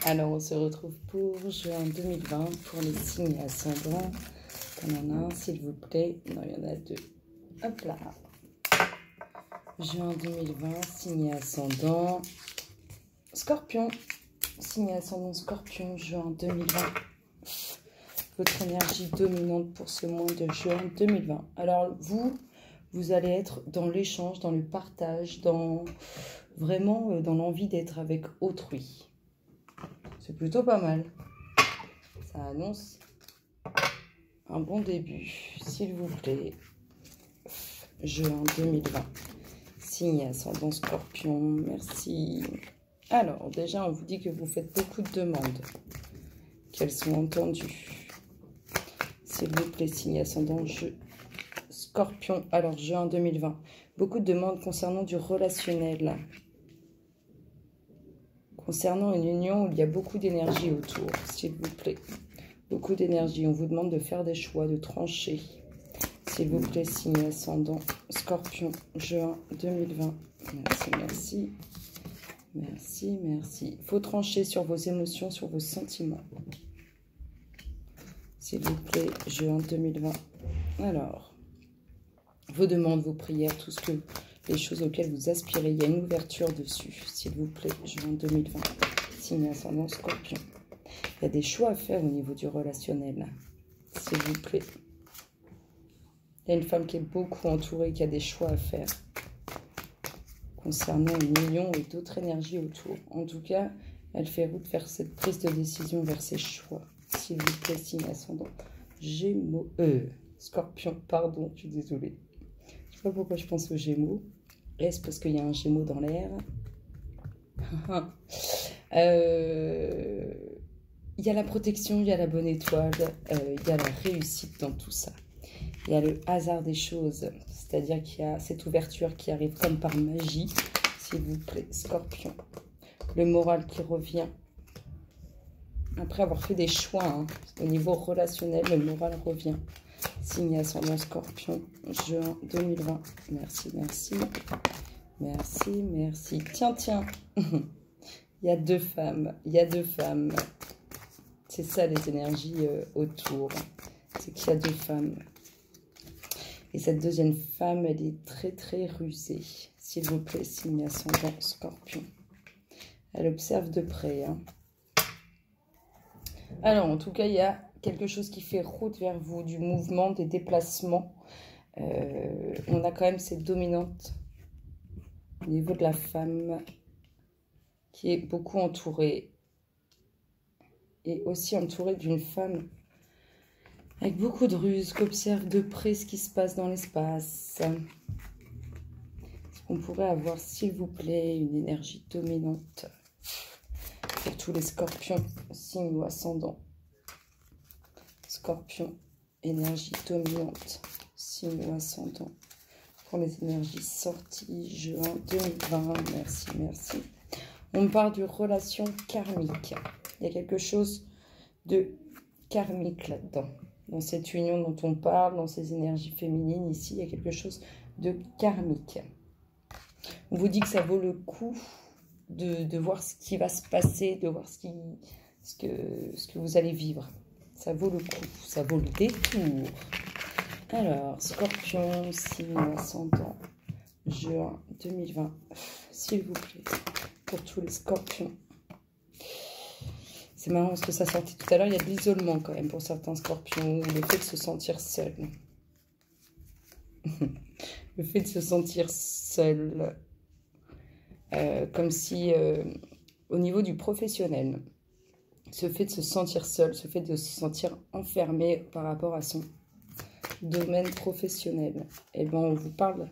Alors, on se retrouve pour juin 2020 pour les signes ascendants. Il y en a un, s'il vous plaît. Non, il y en a deux. Hop là. Juin 2020, signe ascendant. Scorpion. Signe ascendant Scorpion, juin 2020. Votre énergie dominante pour ce mois de juin 2020. Alors, vous allez être dans l'échange, dans le partage, vraiment dans l'envie d'être avec autrui. C'est plutôt pas mal. Ça annonce un bon début, s'il vous plaît. Juin 2020. Signe ascendant Scorpion, merci. Alors, déjà, on vous dit que vous faites beaucoup de demandes. Qu'elles sont entendues. S'il vous plaît, signe ascendant Scorpion. Alors, juin 2020. Beaucoup de demandes concernant du relationnel. Concernant une union où il y a beaucoup d'énergie autour, s'il vous plaît. Beaucoup d'énergie. On vous demande de faire des choix, de trancher. S'il vous plaît, signe ascendant Scorpion, juin 2020. Merci, merci. Merci, merci. Il faut trancher sur vos émotions, sur vos sentiments. S'il vous plaît, juin 2020. Alors, vos demandes, vos prières, tout ce que... les choses auxquelles vous aspirez, il y a une ouverture dessus, s'il vous plaît, juin 2020, signe ascendant Scorpion. Il y a des choix à faire au niveau du relationnel, s'il vous plaît. Il y a une femme qui est beaucoup entourée, qui a des choix à faire concernant une union et d'autres énergies autour. En tout cas, elle fait route vers cette prise de décision, vers ses choix, s'il vous plaît, signe ascendant Gémeaux, Scorpion, pardon, je suis désolée. Je ne sais pas pourquoi je pense aux Gémeaux. Est-ce parce qu'il y a un Gémeaux dans l'air? Il y a la protection, il y a la bonne étoile, il y a la réussite dans tout ça. Il y a le hasard des choses, c'est-à-dire qu'il y a cette ouverture qui arrive comme par magie, s'il vous plaît, Scorpion. Le moral qui revient. Après avoir fait des choix, hein, au niveau relationnel, le moral revient. Signe ascendant Scorpion, juin 2020. Merci, merci. Merci, merci. Tiens, tiens. Il y a deux femmes. Il y a deux femmes. C'est ça les énergies autour. C'est qu'il y a deux femmes. Et cette deuxième femme, elle est très, très rusée. S'il vous plaît, signe ascendant Scorpion. Elle observe de près. Hein. Alors, en tout cas, il y a quelque chose qui fait route vers vous, du mouvement, des déplacements. On a quand même cette dominante au niveau de la femme qui est beaucoup entourée. Et aussi entourée d'une femme avec beaucoup de ruse, qui observe de près ce qui se passe dans l'espace. Est-ce qu'on pourrait avoir, s'il vous plaît, une énergie dominante pour tous les scorpions, signe ou ascendant? Scorpion, énergie dominante, signe ou ascendant. Pour les énergies sorties, juin 2020, merci, merci. On parle de relation karmique. Il y a quelque chose de karmique là-dedans. Dans cette union dont on parle, dans ces énergies féminines, ici, il y a quelque chose de karmique. On vous dit que ça vaut le coup de voir ce qui va se passer, de voir ce que vous allez vivre. Ça vaut le coup, ça vaut le détour. Alors, Scorpion, signe ascendant, juin 2020, s'il vous plaît, pour tous les scorpions. C'est marrant parce que ça sortait tout à l'heure, il y a de l'isolement quand même pour certains scorpions, ou le fait de se sentir seul. Le fait de se sentir seul, comme si, au niveau du professionnel, ce fait de se sentir seul, ce fait de se sentir enfermé par rapport à son domaine professionnel, eh bien, on vous parle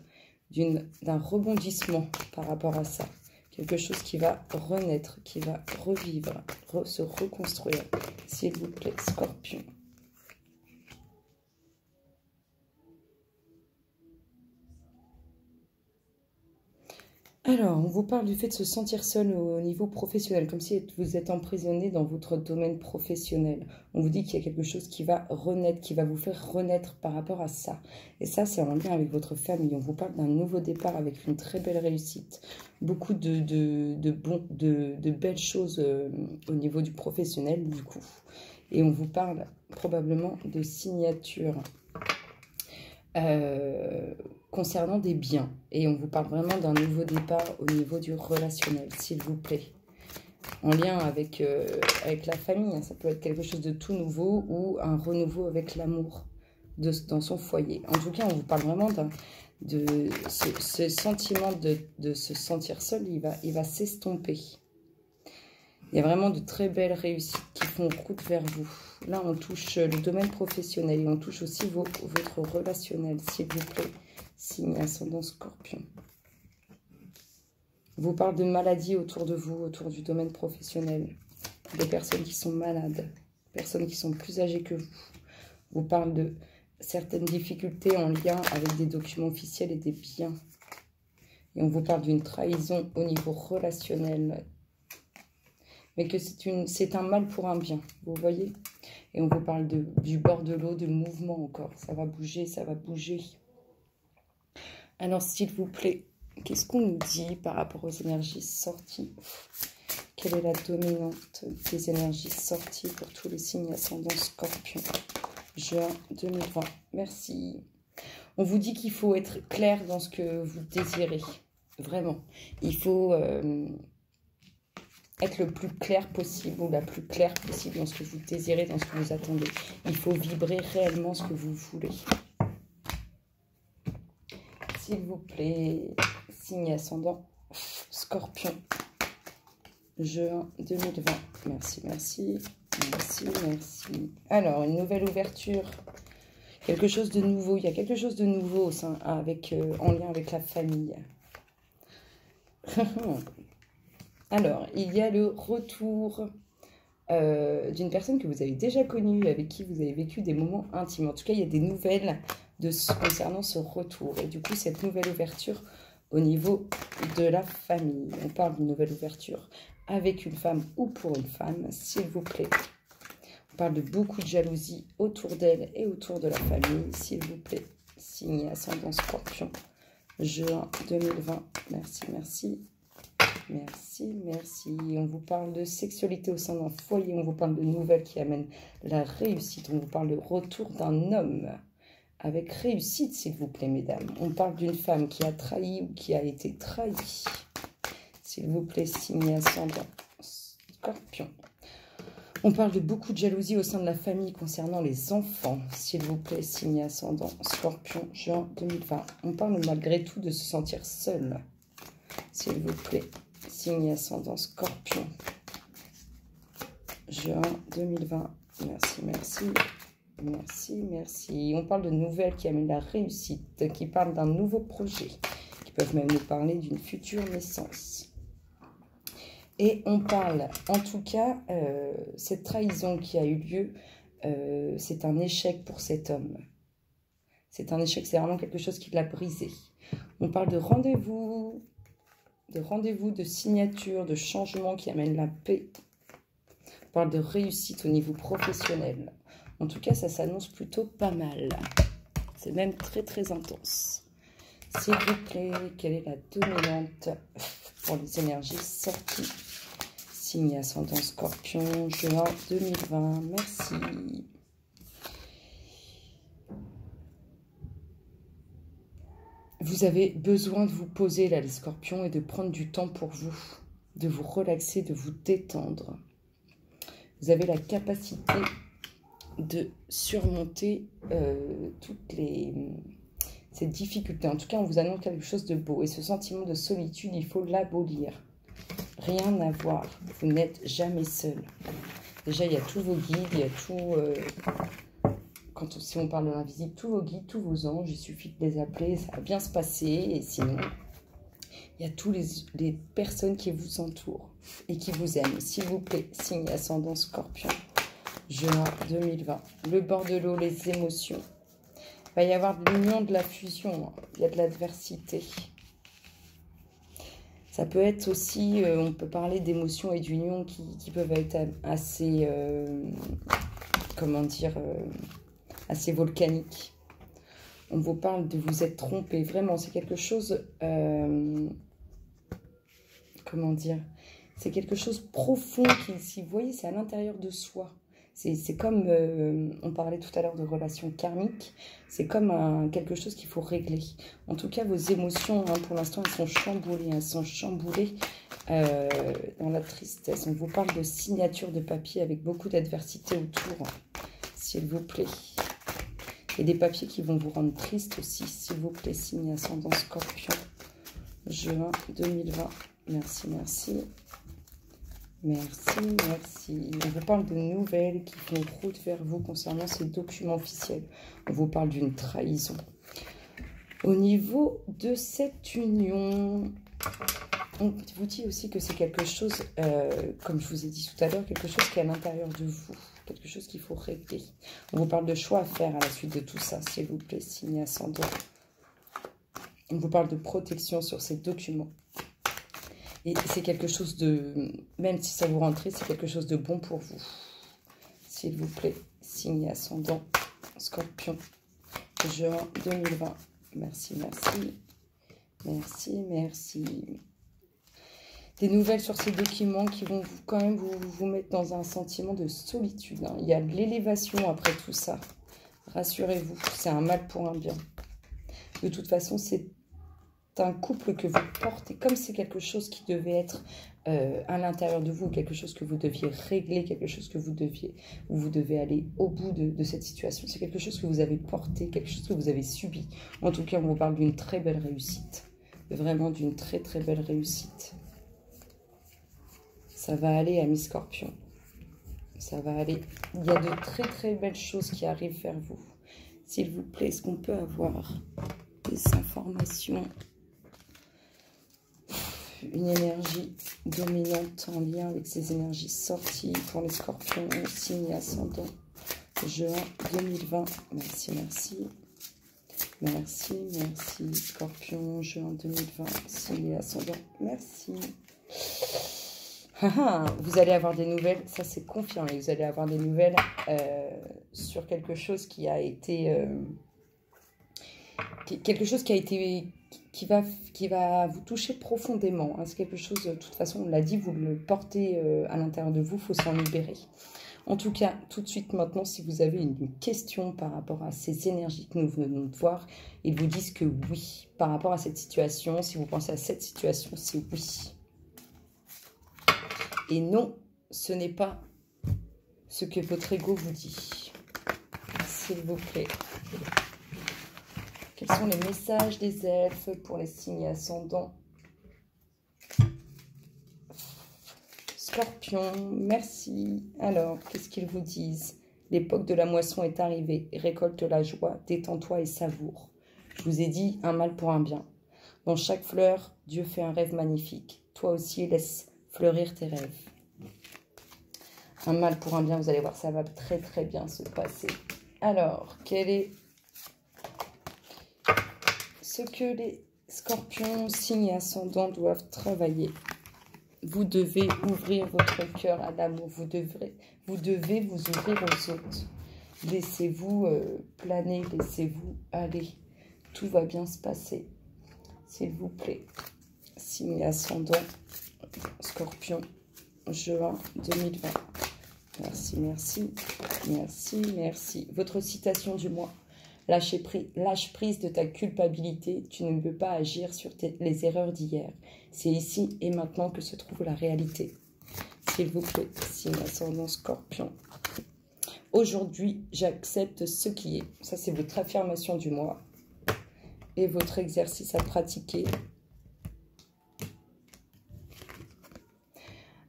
d'un rebondissement par rapport à ça. Quelque chose qui va renaître, qui va revivre, se reconstruire. S'il vous plaît, Scorpion. Alors, on vous parle du fait de se sentir seul au niveau professionnel, comme si vous êtes emprisonné dans votre domaine professionnel. On vous dit qu'il y a quelque chose qui va renaître, qui va vous faire renaître par rapport à ça. Et ça, c'est en lien avec votre famille. On vous parle d'un nouveau départ avec une très belle réussite. Beaucoup de belles choses au niveau du professionnel, du coup. Et on vous parle probablement de signature. Concernant des biens. Et on vous parle vraiment d'un nouveau départ au niveau du relationnel, s'il vous plaît. En lien avec, avec la famille, hein. Ça peut être quelque chose de tout nouveau ou un renouveau avec l'amour dans son foyer. En tout cas, on vous parle vraiment de ce sentiment de se sentir seul, il va s'estomper. Il y a vraiment de très belles réussites qui font route vers vous. Là, on touche le domaine professionnel et on touche aussi votre relationnel, s'il vous plaît. Signe ascendant Scorpion. On vous parle de maladies autour de vous, autour du domaine professionnel. Des personnes qui sont malades, personnes qui sont plus âgées que vous. On vous parle de certaines difficultés en lien avec des documents officiels et des biens. Et on vous parle d'une trahison au niveau relationnel. Mais que c'est un mal pour un bien, vous voyez. Et on vous parle du bord de l'eau, de mouvement encore. Ça va bouger, ça va bouger. Alors, s'il vous plaît, qu'est-ce qu'on nous dit par rapport aux énergies sorties? Quelle est la dominante des énergies sorties pour tous les signes ascendants Scorpion? Juin 2020. Merci. On vous dit qu'il faut être clair dans ce que vous désirez. Vraiment. Il faut... être le plus clair possible ou la plus claire possible dans ce que vous désirez, dans ce que vous attendez. Il faut vibrer réellement ce que vous voulez. S'il vous plaît, signe ascendant Scorpion, juin 2020. Merci, merci, merci, merci. Alors, une nouvelle ouverture, quelque chose de nouveau. Il y a quelque chose de nouveau en lien avec la famille. Alors, il y a le retour d'une personne que vous avez déjà connue, avec qui vous avez vécu des moments intimes. En tout cas, il y a des nouvelles concernant ce retour. Et du coup, cette nouvelle ouverture au niveau de la famille. On parle d'une nouvelle ouverture avec une femme ou pour une femme, s'il vous plaît. On parle de beaucoup de jalousie autour d'elle et autour de la famille, s'il vous plaît. Signe ascendant Scorpion, juin 2020. Merci, merci. Merci, merci. On vous parle de sexualité au sein d'un foyer. On vous parle de nouvelles qui amènent la réussite. On vous parle de retour d'un homme avec réussite, s'il vous plaît, mesdames. On parle d'une femme qui a trahi ou qui a été trahie. S'il vous plaît, signe ascendant Scorpion. On parle de beaucoup de jalousie au sein de la famille concernant les enfants. S'il vous plaît, signe ascendant Scorpion, juin 2020. On parle malgré tout de se sentir seul. S'il vous plaît, signe ascendant Scorpion, juin 2020. Merci, merci, merci, merci. On parle de nouvelles qui amènent la réussite, qui parlent d'un nouveau projet, qui peuvent même nous parler d'une future naissance. Et on parle, en tout cas, cette trahison qui a eu lieu, c'est un échec pour cet homme. C'est un échec, c'est vraiment quelque chose qui l'a brisé. On parle de rendez-vous, de signature, de changement qui amène la paix. On parle de réussite au niveau professionnel. En tout cas, ça s'annonce plutôt pas mal. C'est même très, très intense. S'il vous plaît, quelle est la dominante pour les énergies sorties? Signe ascendant Scorpion, juin 2020. Merci. Vous avez besoin de vous poser là, les scorpions, et de prendre du temps pour vous, de vous relaxer, de vous détendre. Vous avez la capacité de surmonter toutes ces difficultés. En tout cas, on vous annonce quelque chose de beau. Et ce sentiment de solitude, il faut l'abolir. Rien à voir. Vous n'êtes jamais seul. Déjà, il y a tous vos guides, il y a tout... si on parle de l'invisible, tous vos guides, tous vos anges, il suffit de les appeler, ça va bien se passer. Et sinon, il y a tous les personnes qui vous entourent et qui vous aiment. S'il vous plaît, signe ascendant Scorpion, juin 2020. Le bord de l'eau, les émotions. Il va y avoir de l'union, de la fusion. Il y a de l'adversité. Ça peut être aussi, on peut parler d'émotions et d'unions qui peuvent être assez, comment dire, assez volcaniques. On vous parle de vous être trompé. Vraiment, c'est quelque chose, comment dire, c'est quelque chose profond qui, si vous voyez, c'est à l'intérieur de soi. C'est comme, on parlait tout à l'heure de relations karmiques, c'est comme quelque chose qu'il faut régler. En tout cas, vos émotions, hein, pour l'instant, elles sont chamboulées. Elles sont chamboulées dans la tristesse. On vous parle de signature de papier avec beaucoup d'adversité autour, s'il vous plaît. Et des papiers qui vont vous rendre triste aussi, s'il vous plaît, signe ascendant Scorpion, juin 2020. Merci, merci. Merci, merci. On vous parle de nouvelles qui font route vers vous concernant ces documents officiels. On vous parle d'une trahison. Au niveau de cette union, on vous dit aussi que c'est quelque chose, comme je vous ai dit tout à l'heure, quelque chose qui est à l'intérieur de vous. Quelque chose qu'il faut régler. On vous parle de choix à faire à la suite de tout ça, s'il vous plaît, signe ascendant. On vous parle de protection sur ces documents. Et c'est quelque chose de, même si ça vous rend triste, c'est quelque chose de bon pour vous. S'il vous plaît, signe ascendant Scorpion, juin 2020. Merci, merci. Merci, merci. Des nouvelles sur ces documents qui vont quand même vous mettre dans un sentiment de solitude. Hein. Il y a de l'élévation après tout ça. Rassurez-vous, c'est un mal pour un bien. De toute façon, c'est un couple que vous portez, comme c'est quelque chose qui devait être à l'intérieur de vous, quelque chose que vous deviez régler, quelque chose que vous devez aller au bout de cette situation. C'est quelque chose que vous avez porté, quelque chose que vous avez subi. En tout cas, on vous parle d'une très belle réussite. Vraiment d'une très très belle réussite. Ça va aller, amis Scorpion. Ça va aller. Il y a de très très belles choses qui arrivent vers vous. S'il vous plaît, est-ce qu'on peut avoir des informations? Une énergie dominante en lien avec ces énergies sorties pour les Scorpions, signe ascendant, juin 2020. Merci, merci. Merci, merci. Scorpion, juin 2020, signe ascendant. Merci. Vous allez avoir des nouvelles, ça c'est confirmé. Vous allez avoir des nouvelles sur quelque chose qui a été... quelque chose qui va vous toucher profondément. Hein. C'est quelque chose, de toute façon, on l'a dit, vous le portez à l'intérieur de vous, il faut s'en libérer. En tout cas, tout de suite maintenant, si vous avez une question par rapport à ces énergies que nous venons de voir, ils vous disent que oui, par rapport à cette situation, si vous pensez à cette situation, c'est oui. Et non, ce n'est pas ce que votre ego vous dit. S'il vous plaît. Quels sont les messages des elfes pour les signes ascendants? Scorpion, merci. Alors, qu'est-ce qu'ils vous disent? L'époque de la moisson est arrivée. Récolte la joie, détends-toi et savoure. Je vous ai dit un mal pour un bien. Dans chaque fleur, Dieu fait un rêve magnifique. Toi aussi, laisse fleurir tes rêves. Un mal pour un bien, vous allez voir, ça va très très bien se passer. Alors, quel est ce que les Scorpions, signes ascendants, doivent travailler? Vous devez ouvrir votre cœur à l'amour. Vous devez vous ouvrir aux autres. Laissez-vous planer, laissez-vous aller. Tout va bien se passer. S'il vous plaît. Signe ascendant, Scorpion, juin 2020. Merci, merci, merci, merci. Votre citation du mois. Lâche prise de ta culpabilité. Tu ne peux pas agir sur les erreurs d'hier. C'est ici et maintenant que se trouve la réalité. S'il vous plaît, signe ascendant Scorpion. Aujourd'hui, j'accepte ce qui est. Ça, c'est votre affirmation du mois. Et votre exercice à pratiquer.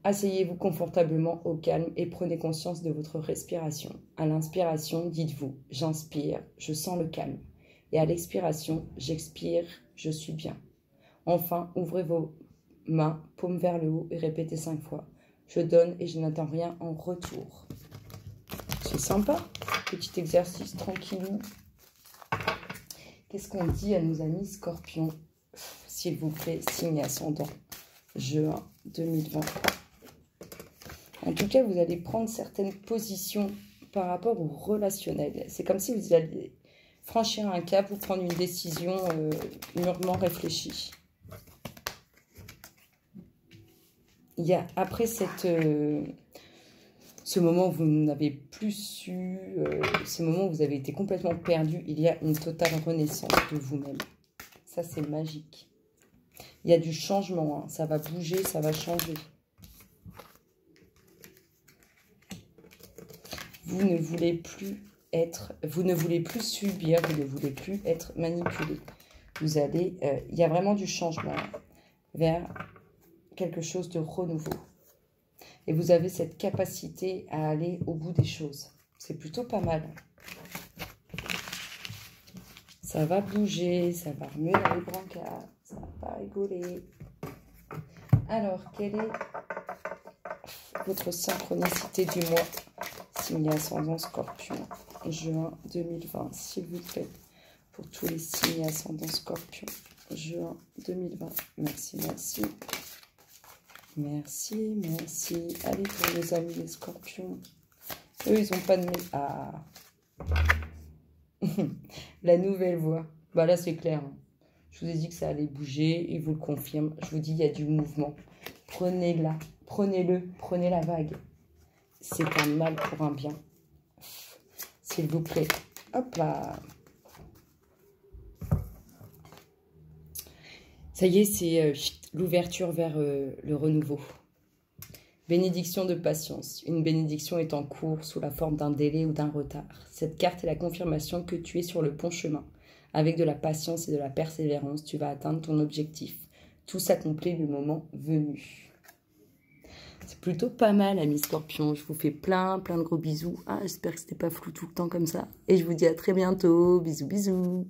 Asseyez-vous confortablement au calme et prenez conscience de votre respiration. À l'inspiration, dites-vous « J'inspire, je sens le calme ». Et à l'expiration, « J'expire, je suis bien ». Enfin, ouvrez vos mains, paume vers le haut et répétez 5 fois « Je donne et je n'attends rien en retour ». C'est sympa, petit exercice tranquillou. Qu'est-ce qu'on dit à nos amis Scorpions? S'il vous plaît, signe ascendant. juin 2020. En tout cas, vous allez prendre certaines positions par rapport au relationnel. C'est comme si vous alliez franchir un cap ou prendre une décision mûrement réfléchie. Il y a, après ce moment où vous n'avez plus su, ce moment où vous avez été complètement perdu, il y a une totale renaissance de vous-même. Ça, c'est magique. Il y a du changement, hein. Ça va bouger, ça va changer. Vous ne voulez plus subir, vous ne voulez plus être manipulé. Vous allez, il y a vraiment du changement vers quelque chose de renouveau. Et vous avez cette capacité à aller au bout des choses. C'est plutôt pas mal. Ça va bouger, ça va remuer dans les brancards, ça va rigoler. Alors, quelle est votre synchronicité du mois? Signe ascendant Scorpion, juin 2020, s'il vous plaît. Pour tous les signes ascendant Scorpion, juin 2020. Merci, merci. Merci, merci. Allez, pour nos amis les Scorpions. Eux, ils n'ont pas de... Ah. La nouvelle voie. Bah là, c'est clair. Hein. Je vous ai dit que ça allait bouger. Il vous le confirme. Je vous dis, il y a du mouvement. Prenez-la. Prenez-le. Prenez la vague. C'est un mal pour un bien. S'il vous plaît. Hop là. Ça y est, c'est l'ouverture vers le renouveau. Bénédiction de patience. Une bénédiction est en cours sous la forme d'un délai ou d'un retard. Cette carte est la confirmation que tu es sur le bon chemin. Avec de la patience et de la persévérance, tu vas atteindre ton objectif. Tout s'accomplit le moment venu. C'est plutôt pas mal, amis Scorpions. Je vous fais plein de gros bisous. Ah, j'espère que c'était pas flou tout le temps comme ça. Et je vous dis à très bientôt. Bisous, bisous.